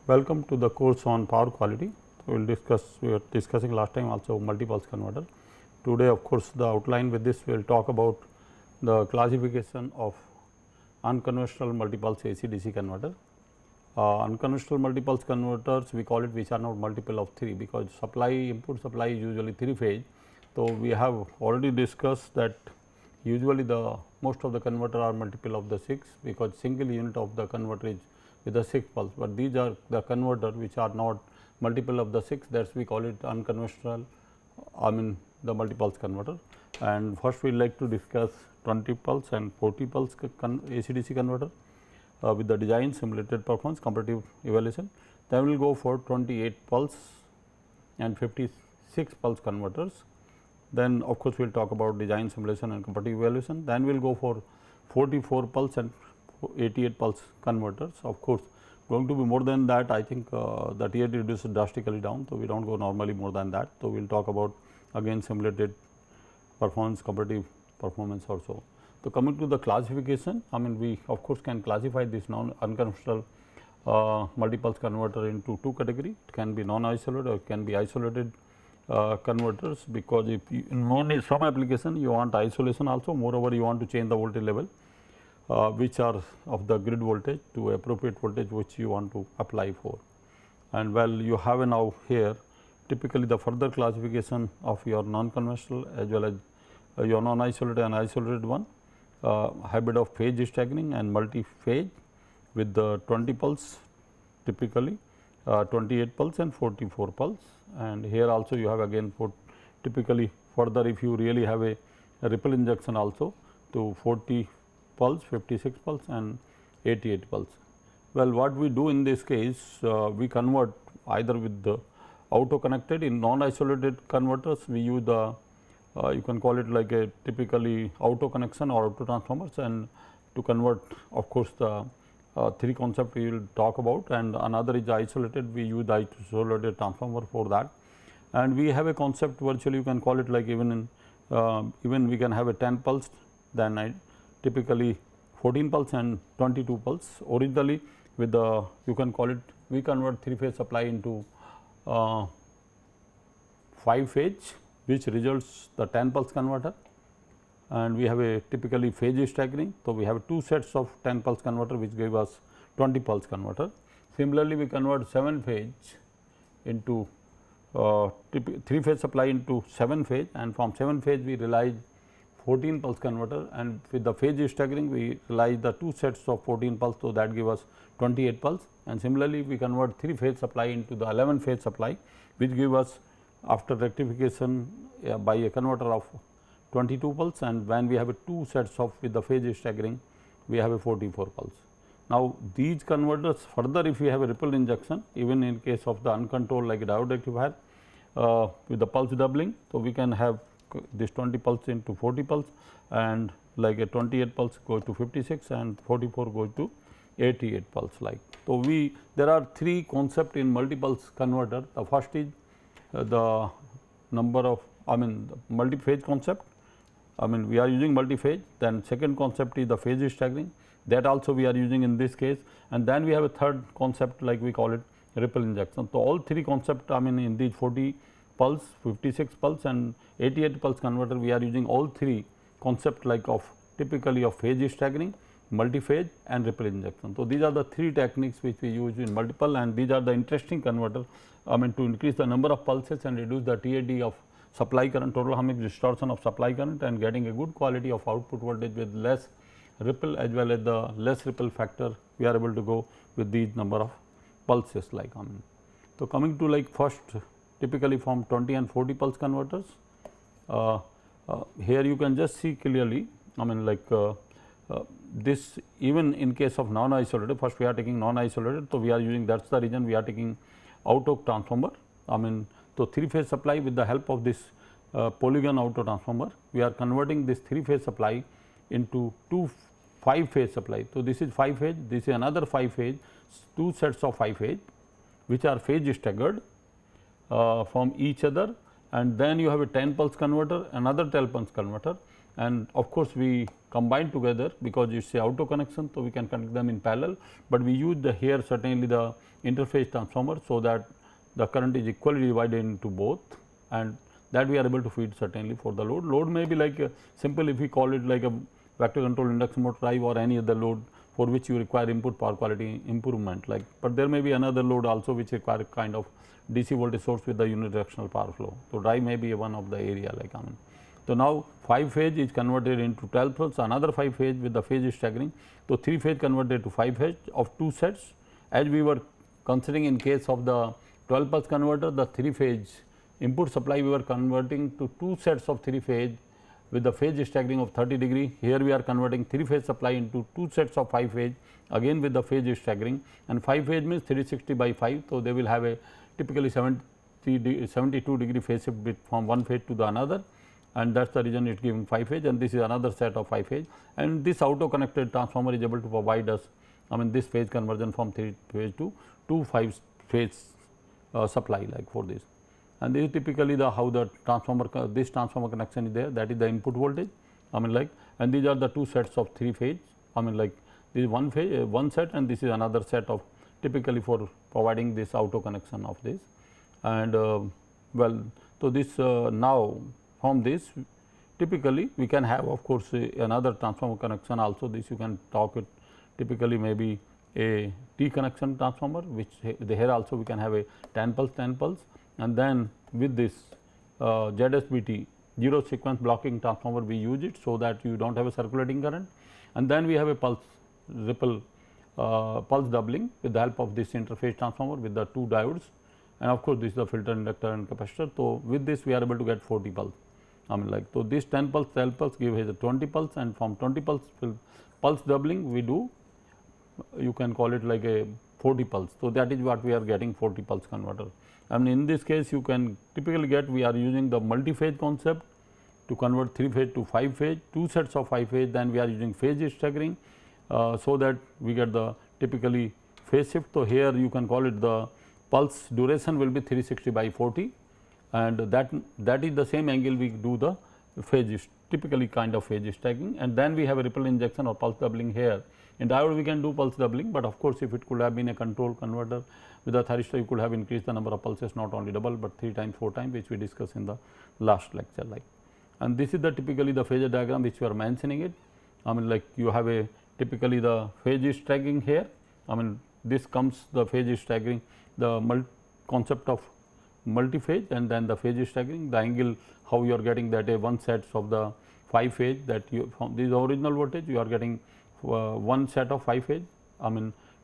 Welcome to the course on power quality. We were discussing last time also multipulse converter. Today of course, the outline with this we will talk about the classification of unconventional multipulse AC/DC converter. Unconventional multipulse converters we call it, which are not multiple of 3, because input supply is usually 3 phase. So, we have already discussed that usually the most of the converter are multiple of the 6, because single unit of the converter is with the 6 pulse, but these are the converter which are not multiple of the 6, that is we call it unconventional, the multipulse converter. And first we like to discuss 20 pulse and 40 pulse AC/DC converter with the design, simulated performance, comparative evaluation. Then we will go for 28 pulse and 56 pulse converters. Then of course, we will talk about design, simulation and comparative evaluation. Then we will go for 44 pulse and 88 pulse converters. Of course, going to be more than that, I think the TAT reduces drastically down. So, we do not go normally more than that. So, we will talk about again simulated performance, comparative performance also. So, coming to the classification, we of course can classify this unconventional multipulse converter into 2 categories. It can be non-isolated or it can be isolated converters, because if you, in some application you want isolation also, moreover you want to change the voltage level which are of the grid voltage to appropriate voltage which you want to apply for. And well, you have now here typically the further classification of your non-conventional as well as your non-isolated and isolated one, hybrid of phase staggering and multi-phase with the 20 pulse typically, 28 pulse and 44 pulse. And here also you have again for typically further, if you really have a ripple injection also to 40 pulse, 56 pulse and 88 pulse. Well, what we do in this case, we convert either with the auto connected. In non-isolated converters we use the you can call it like a typically auto connection or auto transformers, and to convert of course the 3 concept we will talk about, and another is isolated, we use the isolated transformer for that. And we have a concept virtually you can call it like even we can have a 10 pulse, then typically 14 pulse and 22 pulse. Originally with the you can call it, we convert 3 phase supply into 5 phase, which results the 10 pulse converter, and we have a typically phase staggering. So, we have 2 sets of 10 pulse converter which give us 20 pulse converter. Similarly, we convert 7 phase into 3 phase supply into 7 phase, and from 7 phase we realize 14 pulse converter, and with the phase staggering we realize the 2 sets of 14 pulse. So, that give us 28 pulse, and similarly we convert 3 phase supply into the 11 phase supply, which give us after rectification by a converter of 22 pulse, and when we have a 2 sets of with the phase staggering we have a 44 pulse. Now, these converters further if we have a ripple injection, even in case of the uncontrolled like a diode rectifier with the pulse doubling. So, we can have this 20 pulse into 40 pulse, and like a 28 pulse goes to 56 and 44 goes to 88 pulse like. So, there are 3 concept in multipulse converter. The first is the number of the multi-phase concept, we are using multi-phase. Then second concept is the phase staggering, that also we are using in this case, and then we have a third concept like we call it ripple injection. So, all 3 concept in these 40 pulse, 56 pulse and 88 pulse converter, we are using all 3 concept like of typically of phase staggering, multi-phase and ripple injection. So, these are the 3 techniques which we use in multiple, and these are the interesting converter to increase the number of pulses and reduce the TAD of supply current, total harmonic distortion of supply current, and getting a good quality of output voltage with less ripple as well as the less ripple factor, we are able to go with these number of pulses like So, coming to like first typically from 20 and 40 pulse converters, here you can just see clearly this even in case of non-isolated, first we are taking non-isolated. So, we are using, that is the reason we are taking auto transformer. So, 3 phase supply with the help of this polygon auto transformer, we are converting this 3 phase supply into 2 5 phase supply. So, this is 5 phase, this is another 5 phase, 2 sets of 5 phase which are phase staggered from each other, and then you have a 10 pulse converter, another 10 pulse converter, and of course, we combined together because it is a auto connection. So, we can connect them in parallel, but we use the here certainly the interface transformer. So, that the current is equally divided into both, and that we are able to feed certainly for the load. Load may be like simple if we call it like a vector control induction motor drive or any other load for which you require input power quality improvement, like, but there may be another load also which require kind of DC voltage source with the unidirectional power flow. So, drive may be one of the area like So, now 5 phase is converted into 12 pulse, another 5 phase with the phase staggering. So, 3 phase converted to 5 phase of 2 sets, as we were considering in case of the 12 pulse converter, the 3 phase input supply we were converting to 2 sets of 3 phase with the phase staggering of 30 degree. Here we are converting 3 phase supply into 2 sets of 5 phase again with the phase staggering, and 5 phase means 360 by 5. So, they will have a typically 72 degree phase shift from one phase to the another, and that is the reason it is giving 5 phase, and this is another set of 5 phase, and this auto connected transformer is able to provide us this phase conversion from 3 phase to 2 5 phase supply like for this. And this is typically the how the transformer this transformer connection is there, that is the input voltage and these are the 2 sets of 3 phase this is one phase one set, and this is another set of typically for providing this auto connection of this. And well, so this now from this typically we can have of course another transformer connection also. This you can talk it typically maybe a T connection transformer, which here also we can have a 10 pulse, and then with this ZSBT 0 sequence blocking transformer we use it, so that you do not have a circulating current, and then we have a pulse ripple pulse doubling with the help of this interface transformer with the 2 diodes, and of course, this is the filter, inductor and capacitor. So, with this we are able to get 40 pulse so this 10 pulse 12 pulse give us a 20 pulse, and from 20 pulse doubling we do, you can call it like a 40 pulse. So, that is what we are getting 40 pulse converter. In this case you can typically get, we are using the multi-phase concept to convert 3 phase to 5 phase, 2 sets of 5 phase, then we are using phase staggering, so that we get the typically phase shift. So, here you can call it the pulse duration will be 360 by 40, and that is the same angle we do the phase typically kind of phase staggering, and then we have a ripple injection or pulse doubling here. In diode we can do pulse doubling, but of course, if it could have been a control converter with a thyristor, you could have increased the number of pulses, not only double, but 3 times 4 times, which we discussed in the last lecture like. And this is the typically the phasor diagram which we are mentioning it. You have a typically the phase staggering here. This comes the phase staggering, the concept of multi-phase, and then the phase staggering, the angle how you are getting that a one sets of the 5 phase, that you from this original voltage you are getting one set of 5 phase.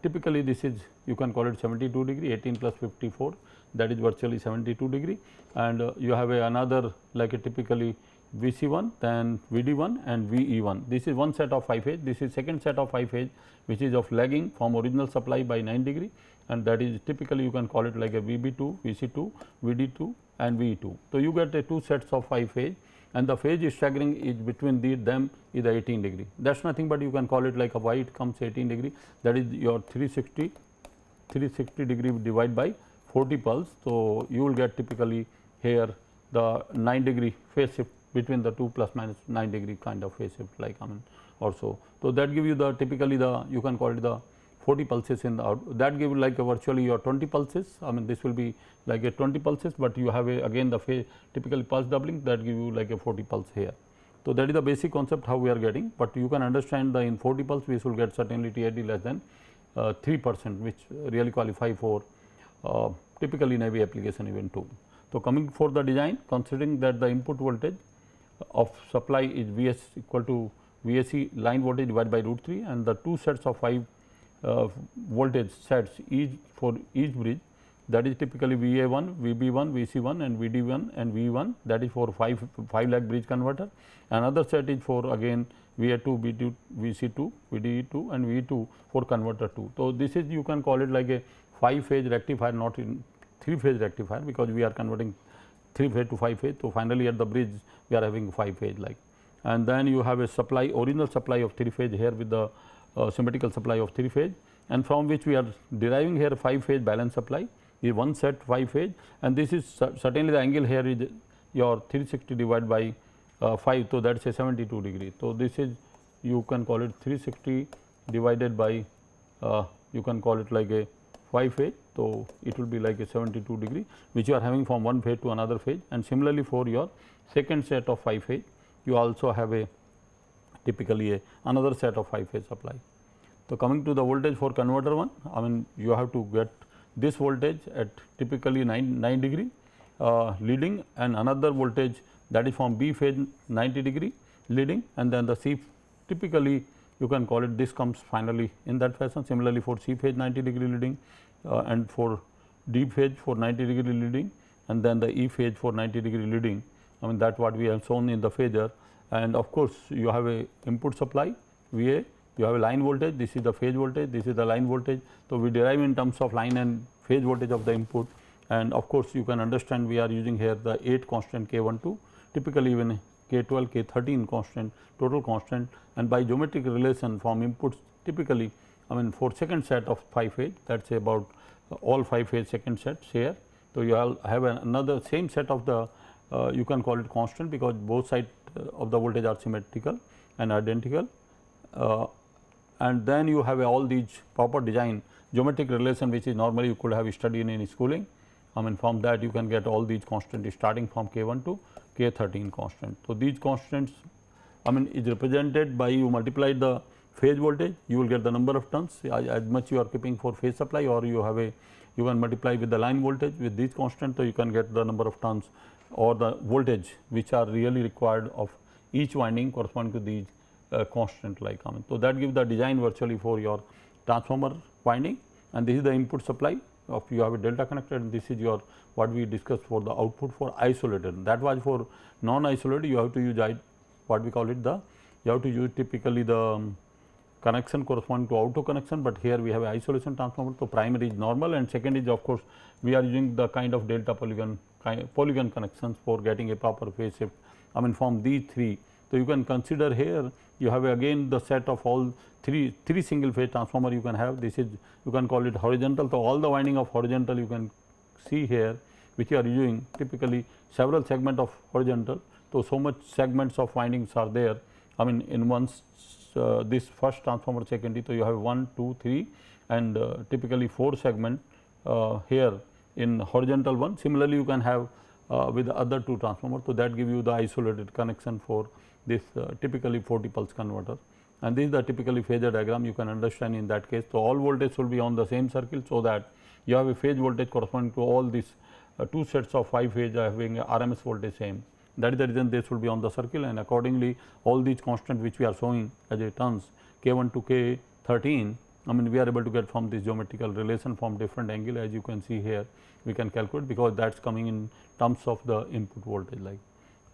Typically this is, you can call it 72 degree, 18 plus 54, that is virtually 72 degree, and you have another like a typically VC1, then VD1 and VE1. This is one set of 5 phase, this is second set of 5 phase which is of lagging from original supply by 9 degree, and that is typically you can call it like a VB2, VC2, VD2 and VE2. So, you get a 2 sets of 5 phase, and the phase staggering is between them is 18 degree. That is nothing but you can call it like a why it comes 18 degree, that is your 360 degree divided by 40 pulse. So, you will get typically here the 9 degree phase shift between the 2 plus minus 9 degree kind of phase shift like also. So, that give you the typically the you can call it the 40 pulses in the out, that give like a virtually your 20 pulses. This will be like a 20 pulses, but you have a again the phase typically pulse doubling, that give you like a 40 pulse here. So, that is the basic concept how we are getting, but you can understand the in 40 pulse we should get certainly TID less than 3%, which really qualify for typically Navy application even 2. So, coming for the design, considering that the input voltage of supply is Vs equal to VSC line voltage divided by root 3, and the 2 sets of 5 voltage sets each for each bridge, that is typically VA1, VB1, VC1 and VD1 and V1, that is for 5 lag bridge converter. Another set is for again VA2, B2, VC2, VD2 and V2 for converter 2. So, this is you can call it like a 5 phase rectifier, not in 3 phase rectifier, because we are converting 3 phase to 5 phase. So, finally, at the bridge we are having 5 phase like, and then you have a supply original supply of 3 phase here with the symmetrical supply of 3 phase, and from which we are deriving here 5 phase balance supply is one set 5 phase, and this is certainly the angle here is your 360 divided by 5. So, that is a 72 degree. So, this is you can call it 360 divided by you can call it like a 5 phase. So, it will be like a 72 degree which you are having from one phase to another phase, and similarly for your second set of 5 phase you also have a typically another set of 5 phase supply. So, coming to the voltage for converter one, I mean you have to get this voltage at typically 9 degree leading, and another voltage that is from B phase 90 degree leading, and then the C typically you can call it, this comes finally in that fashion. Similarly, for C phase 90 degree leading and for D phase for 90 degree leading, and then the E phase for 90 degree leading. I mean that what we have shown in the phasor, and of course, you have a input supply VA, you have a line voltage, this is the phase voltage, this is the line voltage. So, we derive in terms of line and phase voltage of the input, and of course, you can understand we are using here the 8 constant K12, typically even K12, K13 constant, total constant, and by geometric relation from inputs typically, I mean for second set of 5 phase, that is about all 5 phase second sets here. So, you have another same set of the you can call it constant, because both sides of the voltage are symmetrical and identical, and then you have all these proper design geometric relation which is normally you could have studied in schooling. I mean from that you can get all these constants starting from K1 to K13 constant. So, these constants I mean is represented by, you multiply the phase voltage, you will get the number of turns as much you are keeping for phase supply, or you have a, you can multiply with the line voltage with these constants. So, you can get the number of turns or the voltage which are really required of each winding corresponding to these constant like. I mean, so, that gives the design virtually for your transformer winding, and this is the input supply of, you have a delta connector, and this is your what we discussed for the output for isolated. That was for non isolated, you have to use what we call it the, you have to use typically the connection corresponding to auto connection, but here we have isolation transformer. So, primary is normal, and second is of course, we are using the kind of delta polygon connections for getting a proper phase shift, I mean from these three. So, you can consider here you have again the set of all three single phase transformer you can have. This is, you can call it horizontal. So, all the winding of horizontal you can see here, which you are using typically several segment of horizontal. So, much segments of windings are there, I mean in once this first transformer secondary. So, you have 1, 2, 3 and typically 4 segment here in horizontal one. Similarly, you can have with the other 2 transformers. So, that give you the isolated connection for this typically 40 pulse converter, and this is the typically phasor diagram you can understand in that case. So, all voltage will be on the same circle, so that you have a phase voltage corresponding to all these 2 sets of 5 phase having a RMS voltage same. That is the reason this will be on the circle, and accordingly all these constants which we are showing as a turns K1 to K13, I mean we are able to get from this geometrical relation from different angle, as you can see here we can calculate, because that is coming in terms of the input voltage like.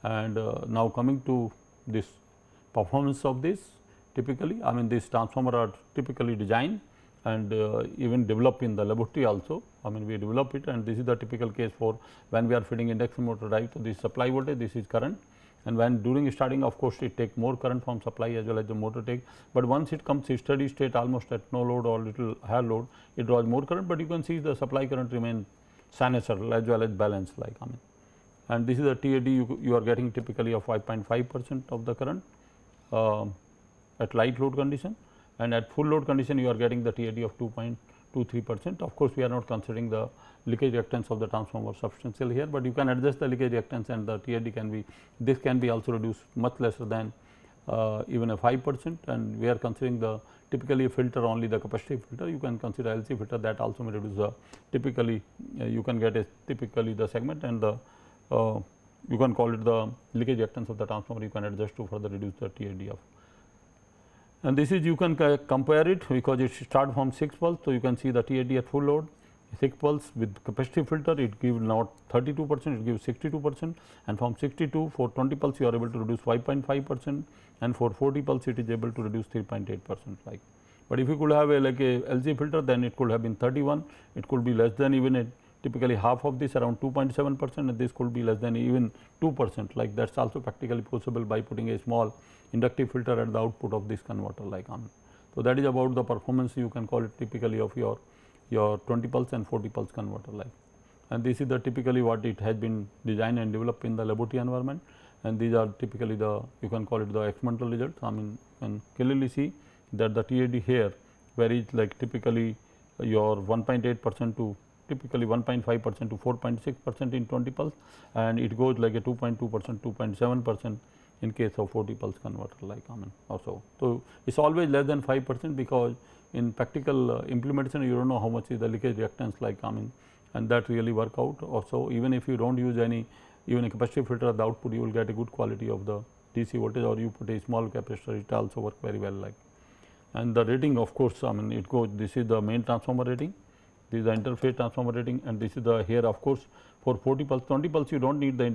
And now coming to this performance of this, typically I mean these transformer are typically designed and even developed in the laboratory also. I mean we develop it, and this is the typical case for when we are feeding induction motor drive. So, this supply voltage, this is current, and when during starting of course it take more current from supply as well as the motor take, but once it comes to steady state almost at no load or little higher load, it draws more current, but you can see the supply current remain sinusoidal as well as balanced like. I mean, and this is the TAD you are getting typically of 5.5% of the current at light load condition, and at full load condition you are getting the TAD of 2.23%. Of course, we are not considering the leakage reactance of the transformer substantial here, but you can adjust the leakage reactance, and the TAD can be, this can be also reduced much lesser than even a 5%, and we are considering the typically a filter only the capacitive filter. You can consider LC filter, that also may reduce the typically you can get a typically the segment, and the you can call it the leakage reactance of the transformer you can adjust to further reduce the TAD of. And this is you can compare it because it start from 6 pulse. So, you can see the TAD at full load 6 pulse with capacitive filter, it gives not 32%, it gives 62%, and from 62 for 20 pulse you are able to reduce 5.5%, and for 40 pulse it is able to reduce 3.8% like. But if you could have a like a LC filter, then it could have been 31, it could be less than even a typically half of this around 2.7%, and this could be less than even 2% like. That is also practically possible by putting a small inductive filter at the output of this converter like. So, that is about the performance you can call it typically of your 20 pulse and 40 pulse converter like. And this is the typically what it has been designed and developed in the laboratory environment, and these are typically the you can call it the experimental results. I mean can clearly see that the TAD here varies like typically your 1.8% to typically 1.5% to 4.6% in 20 pulse, and it goes like a 2.2%, 2.7% in case of 40 pulse converter like also. So, it is always less than 5% because in practical implementation you do not know how much is the leakage reactance like and that really work out. Also, even if you do not use any even a capacitive filter at the output, you will get a good quality of the DC voltage, or you put a small capacitor, it also work very well like. And the rating of course, it goes, this is the main transformer rating, this is the interface transformer rating, and this is the here of course for 40 pulse, 20 pulse you do not need the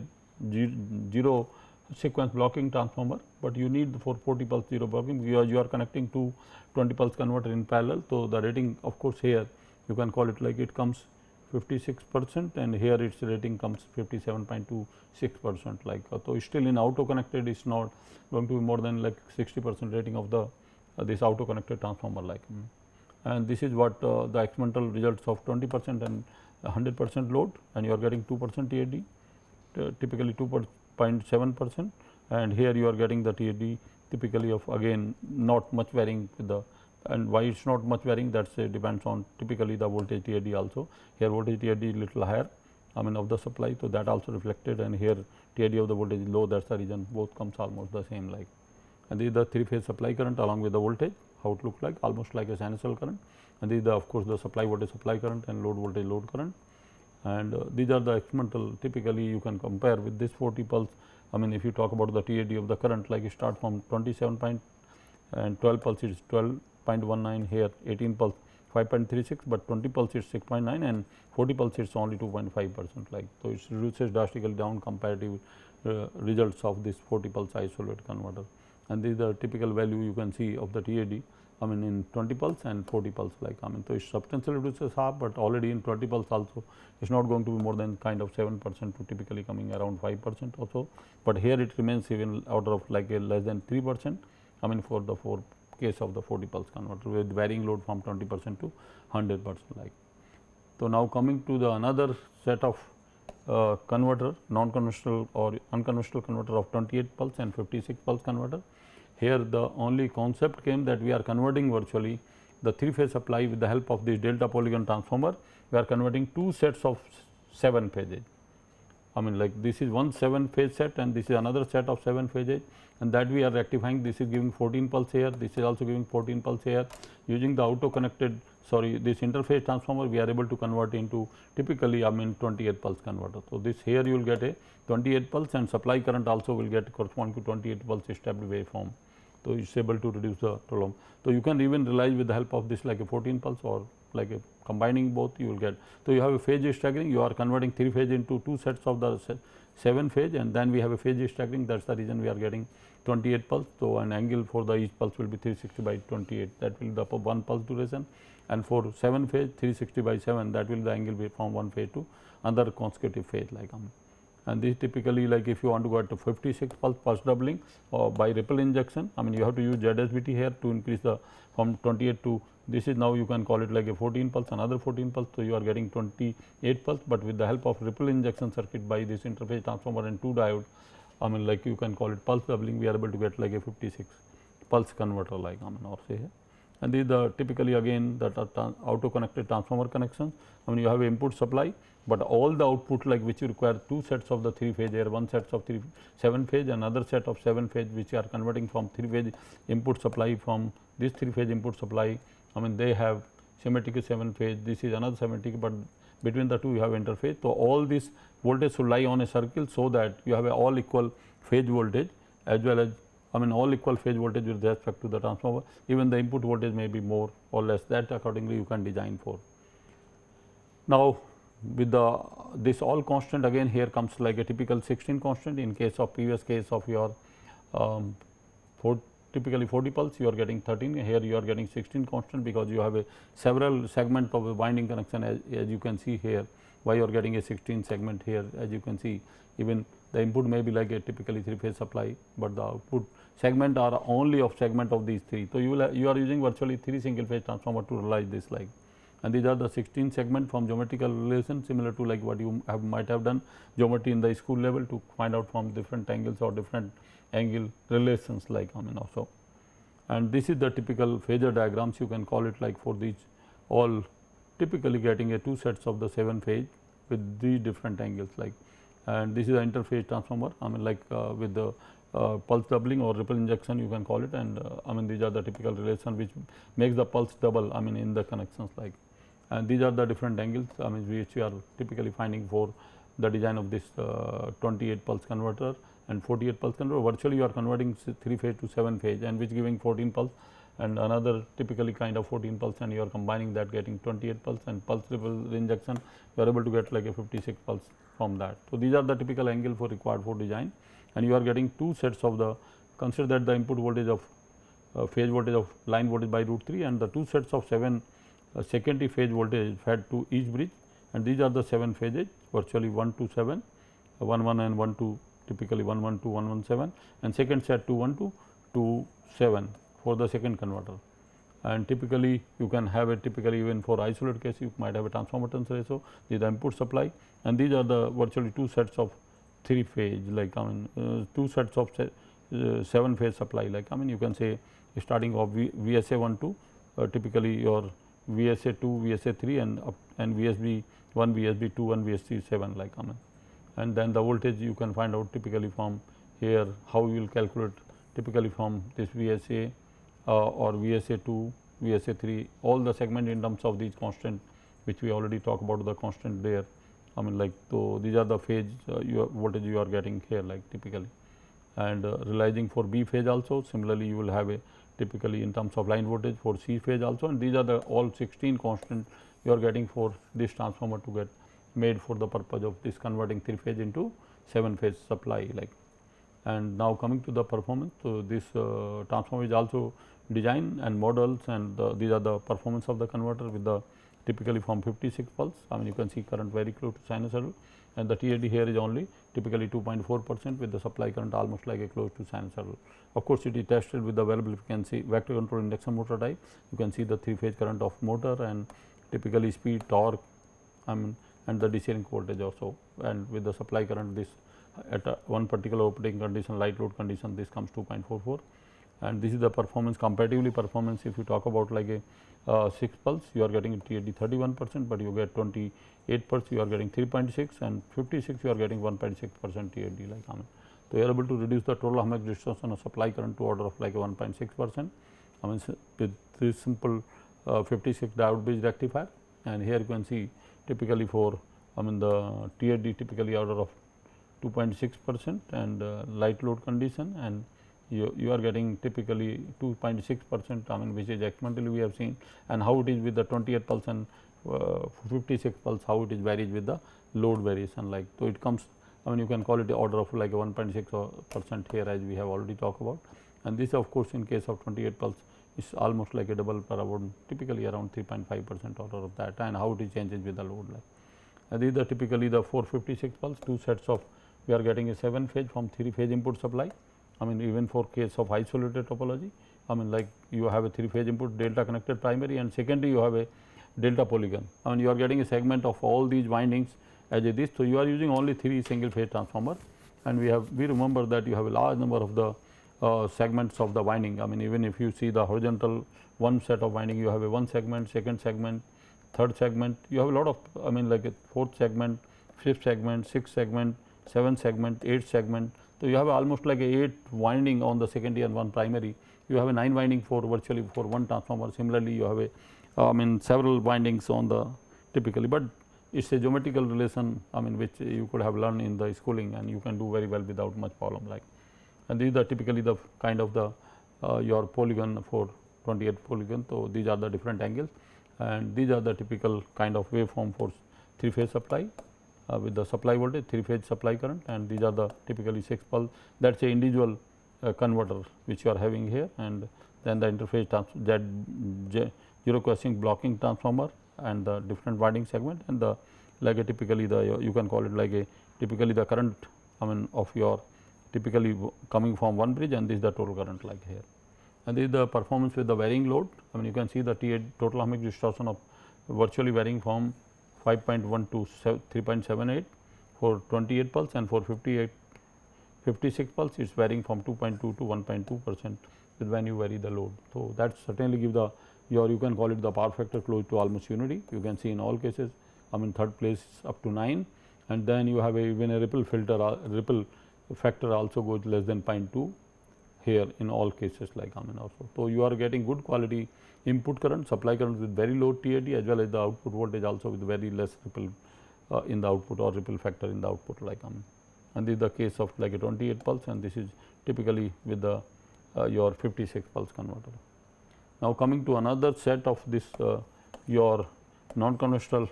zero sequence blocking transformer, but you need for 40 pulse zero blocking because you are connecting to 20 pulse converter in parallel. So, the rating of course here you can call it like it comes 56% and here its rating comes 57.26% like. So, still in auto connected is not going to be more than like 60% rating of the this auto connected transformer like. And this is what the experimental results of 20% and 100% load, and you are getting 2% TAD, typically 2.7%, and here you are getting the TAD typically of again not much varying with the, and why it is not much varying, that depends on typically the voltage TAD also. Here voltage TAD is little higher of the supply, so that also reflected, and here TAD of the voltage is low, that is the reason both comes almost the same like. And this is the 3 phase supply current along with the voltage, how it looks like almost like a sinusoidal current, and this is the of course the supply voltage supply current and load voltage load current. And these are the experimental, typically you can compare with this 40 pulse. If you talk about the TAD of the current, like it start from 27 point and 12 pulse is 12.19, here 18 pulse 5.36, but 20 pulse is 6.9 and 40 pulse is only 2.5% like. So, it reduces drastically down comparative results of this 40 pulse isolated converter, and this is the typical value you can see of the TAD in 20 pulse and 40 pulse like. So, it substantially reduces half, but already in 20 pulse also it is not going to be more than kind of 7% to typically coming around 5% also, but here it remains even order of like a less than 3% for the case of the 40 pulse converter with varying load from 20% to 100% like. So, now coming to the another set of converter, non-conventional or unconventional converter of 28 pulse and 56 pulse converter. Here the only concept came that we are converting virtually the 3 phase supply with the help of this delta polygon transformer. We are converting 2 sets of 7 phases. Like this is one 7 phase set and this is another set of 7 phases, and that we are rectifying. This is giving 14 pulse here, this is also giving 14 pulse here. Using the auto connected this interface transformer, we are able to convert into typically 28 pulse converter. So, this here you will get a 28 pulse and supply current also will get corresponding to 28 pulse stepped waveform. So, it is able to reduce the total. So, you can even realize with the help of this like a 14 pulse or like a combining both you will get. So, you have a phase staggering, you are converting 3 phase into 2 sets of the 7 phase, and then we have a phase staggering, that is the reason we are getting 28 pulse. So, an angle for the each pulse will be 360 by 28, that will be the 1 pulse duration, and for 7 phase 360 by 7, that will the angle be from one phase to another consecutive phase like. And this typically like if you want to go to 56 pulse doubling or by ripple injection, you have to use ZSBT here to increase the from 28 to this is now you can call it like a 14 pulse, another 14 pulse. So, you are getting 28 pulse, but with the help of ripple injection circuit by this interface transformer and 2 diode, like you can call it pulse doubling, we are able to get like a 56 pulse converter like or say here. And these are typically again that are auto connected transformer connections. You have input supply, but all the output like which you require 2 sets of the 3 phase here, 1 set of 7 phase, another set of 7 phase which are converting from 3 phase input supply from this 3 phase input supply. They have symmetric 7 phase, this is another symmetric, but between the two you have interface. So, all this voltage should lie on a circle, so that you have a all equal phase voltage as well as all equal phase voltage with respect to the transformer. Even the input voltage may be more or less, that accordingly you can design for. Now, with the this all constant, again here comes like a typical 16 constant. In case of previous case of your typically 40 pulse, you are getting 13, here you are getting 16 constant, because you have a several segment of a winding connection as you can see here. Why you are getting a 16 segment here, as you can see, even the input may be like a typically 3 phase supply, but the output segment are only of segment of these 3. So, you are using virtually 3 single phase transformer to realize this like, and these are the 16 segment from geometrical relation, similar to like what you might have done geometry in the school level to find out from different angles or different angle relations like also. and this is the typical phasor diagrams, you can call it like for these all typically getting a 2 sets of the 7 phase with these different angles like, and this is the interphase transformer, I mean like with the pulse doubling or ripple injection you can call it, and I mean these are the typical relation which makes the pulse double, I mean in the connections like, and these are the different angles, I mean which we are typically finding for the design of this 28 pulse converter and 48 pulse converter. Virtually you are converting 3 phase to 7 phase and which giving 14 pulse and another typically kind of 14 pulse, and you are combining that getting 28 pulse, and pulse ripple injection you are able to get like a 56 pulse from that. So, these are the typical angle for required for design, and you are getting 2 sets of the, consider that the input voltage of phase voltage of line voltage by root 3 and the 2 sets of 7 secondary phase voltage fed to each bridge, and these are the 7 phases virtually 1 to 7, 1 1 and 1 2, typically 1 1 2 1 1 7, and second set 2 1 2 2 7 for the second converter. And typically you can have a typically even for isolated case you might have a transformer turns ratio, these are the input supply, and these are the virtually 2 sets of 3 phase like, I mean 2 sets of 7 phase supply like, I mean you can say starting of VSA 1 2 typically your VSA 2, VSA 3 and VSB 1, VSB 2 and VSC 7 like, I mean, and then the voltage you can find out typically from here how you will calculate typically from this VSA or VSA 2, VSA 3, all the segment in terms of these constant which we already talked about the constant there, I mean like, so these are the phase your voltage you are getting here like typically, and realizing for B phase also similarly you will have a typically in terms of line voltage for C phase also, and these are the all 16 constant you are getting for this transformer to get made for the purpose of this converting 3 phase into 7 phase supply like. And now coming to the performance, so this transformer is also design and models, and these are the performance of the converter with the typically from 56 pulse, I mean you can see current very close to sinusoidal, and the TAD here is only typically 2.4% with the supply current almost like a close to sinusoidal. Of course, it is tested with the variable frequency vector control induction motor type, you can see the 3 phase current of motor and typically speed, torque, I mean, and the DC link voltage also, and with the supply current this at one particular operating condition light load condition this comes 2.44, and this is the performance comparatively performance. If you talk about like a 6 pulse you are getting TAD 31%, but you get 28 pulse you are getting 3.6 and 56 you are getting 1.6% TAD like, I mean. So, you are able to reduce the total harmonic distortion of supply current to order of like 1.6%, I mean with this simple 56 diode bridge rectifier, and here you can see typically for, I mean the TAD typically order of 2.6% and light load condition, and you are getting typically 2.6%, I mean which is experimentally we have seen, and how it is with the 28 pulse and 56 pulse, how it is varies with the load variation like. So, it comes, I mean you can call it the order of like a 1.6% here as we have already talked about, and this of course in case of 28 pulse is almost like a double per about typically around 3.5% order of that, and how it is changes with the load like. And these are typically the 456 pulse 2 sets of, we are getting a 7 phase from 3 phase input supply, I mean even for case of isolated topology, I mean like you have a 3 phase input delta connected primary, and secondary you have a delta polygon, I mean you are getting a segment of all these windings as a this. So, you are using only 3 single phase transformer, and we remember that you have a large number of the segments of the winding, I mean even if you see the horizontal one set of winding you have a 1 segment, second segment, third segment, you have a lot of, I mean like a 4th segment, 5th segment, 6th segment, 7th segment, 8th segment. So, you have almost like a 8 winding on the secondary and 1 primary, you have a 9 winding for virtually for 1 transformer. Similarly, you have a I mean several windings on the typically, but it is a geometrical relation, I mean which you could have learned in the schooling, and you can do very well without much problem like. And these are typically the kind of the your polygon for 28 polygon. So, these are the different angles, and these are the typical kind of waveform for 3 phase supply with the supply voltage 3 phase supply current, and these are the typically 6 pulse, that is a individual converter which you are having here, and then the interface zero crossing blocking transformer and the different winding segment, and the like a typically the you can call it like a typically the current, I mean of your typically coming from one bridge, and this is the total current like here, and this is the performance with the varying load. I mean you can see the total harmonic distortion of virtually varying from 5.1 to 3.78 for 28 pulse, and for 56 pulse it is varying from 2.2 to 1.2%. with when you vary the load. So, that certainly give the your you can call it the power factor close to almost unity. You can see in all cases, I mean third place up to 9, and then you have even a ripple filter ripple factor also goes less than 0.2 here in all cases like also. So, you are getting good quality input current, supply current with very low TAD as well as the output voltage also with very less ripple in the output or ripple factor in the output like and this is the case of like a 28 pulse, and this is typically with the your 56 pulse converter. Now, coming to another set of this your non-conventional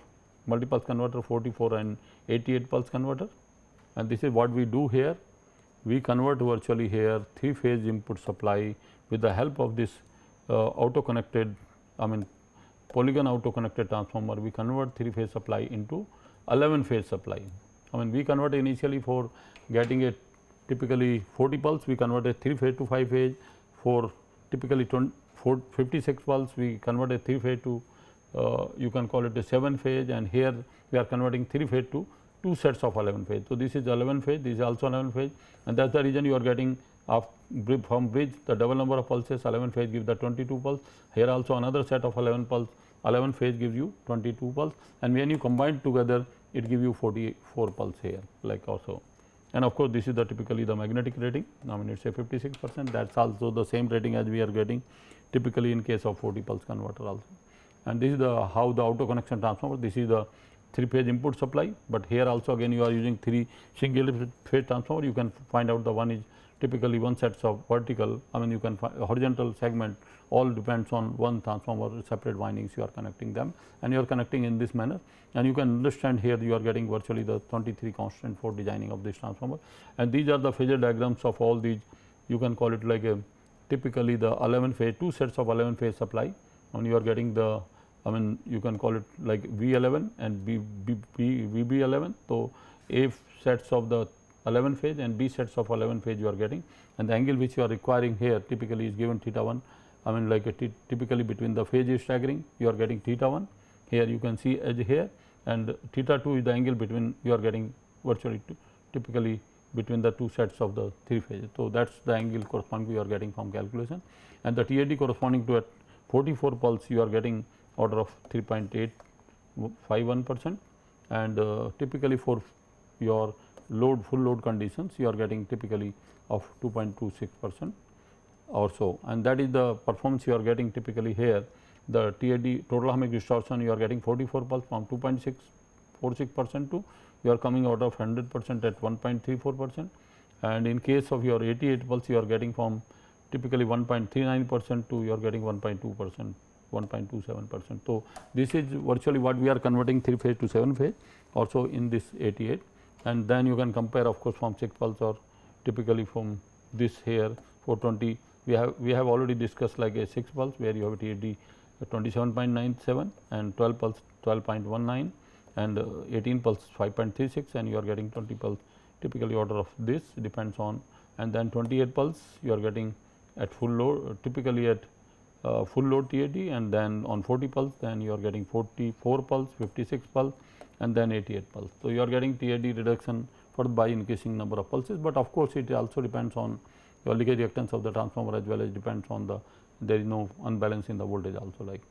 multipulse converter 44 and 88 pulse converter, and this is what we do here. We convert virtually here 3 phase input supply with the help of this auto connected polygon auto connected transformer. We convert 3 phase supply into 11 phase supply. We convert initially for getting a typically 40 pulse, we converted 3 phase to 5 phase. For typically 56 pulse, we converted 3 phase to you can call it a 7 phase, and here we are converting 3 phase to 2 sets of 11 phase. So, this is 11 phase, this is also 11 phase, and that is the reason you are getting from bridge the double number of pulses. 11 phase gives the 22 pulse. Here also another set of 11 pulse, 11 phase gives you 22 pulse, and when you combine together it gives you 44 pulse here like also. And of course, this is the typically the magnetic rating. It is a 56%. That is also the same rating as we are getting typically in case of 40 pulse converter also. And this is the how the auto connection transformer. This is the 3 phase input supply, but here also again you are using 3 single phase transformer. You can find out the one is typically one sets of vertical, you can find horizontal segment, all depends on one transformer, separate windings you are connecting them, and you are connecting in this manner, and you can understand here you are getting virtually the 23 constant for designing of this transformer. And these are the phasor diagrams of all these, you can call it like a typically the 11 phase, 2 sets of 11 phase supply, and you are getting the you can call it like V11 and VB11. So, A sets of the 11 phase and B sets of 11 phase you are getting, and the angle which you are requiring here typically is given theta 1, typically between the phase is staggering you are getting theta 1, here you can see edge here, and theta 2 is the angle between you are getting virtually typically between the 2 sets of the 3 phases. So, that is the angle corresponding you are getting from calculation, and the TAD corresponding to at 44 pulse you are getting order of 3.851%, and typically for your load full load conditions you are getting typically of 2.26% or so, and that is the performance you are getting typically here. The TAD total harmonic distortion you are getting 44 pulse from 2.646% to you are coming out of 100% at 1.34%, and in case of your 88 pulse you are getting from typically 1.39% to you are getting 1.2%. 1.27%. So, this is virtually what we are converting 3 phase to 7 phase also in this 88, and then you can compare of course from 6 pulse or typically from this here 420 we have already discussed like a 6 pulse where you have a TAD 27.97 and 12 pulse 12.19 and 18 pulse 5.36, and you are getting 20 pulse typically order of this depends on, and then 28 pulse you are getting at full load typically at full load TAD, and then on 40 pulse then you are getting 44 pulse, 56 pulse and then 88 pulse. So, you are getting TAD reduction for by increasing number of pulses, but of course, it also depends on your leakage reactance of the transformer as well as depends on the there is no unbalance in the voltage also like.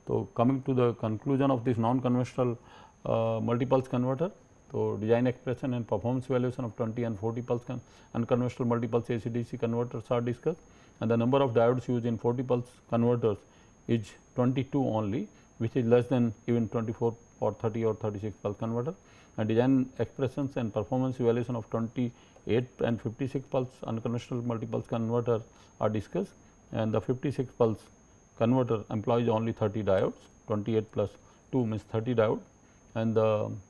So, coming to the conclusion of this non-conventional multipulse converter. So, design expression and performance evaluation of 20 and 40 pulse unconventional multipulse AC/DC converters are discussed, and the number of diodes used in 40 pulse converters is 22 only, which is less than even 24 or 30 or 36 pulse converter, and design expressions and performance evaluation of 28 and 56 pulse unconventional multipulse converter are discussed, and the 56 pulse converter employs only 30 diodes, 28 plus 2 means 30 diode, and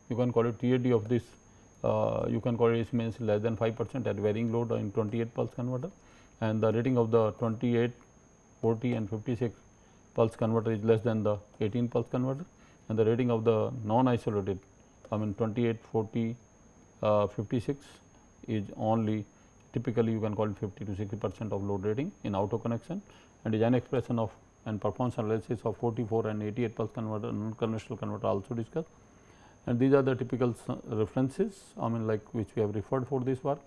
you can call it TAD of this you can call it means less than 5% at varying load in 28 pulse converter, and the rating of the 28, 40 and 56 pulse converter is less than the 18 pulse converter, and the rating of the non isolated 28, 40, 56 is only typically you can call it 50 to 60% of load rating in auto connection, and design expression of and performance analysis of 44 and 88 pulse converter non conventional converter also discussed, and these are the typical references like which we have referred for this work,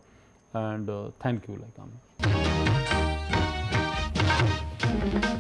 and thank you you.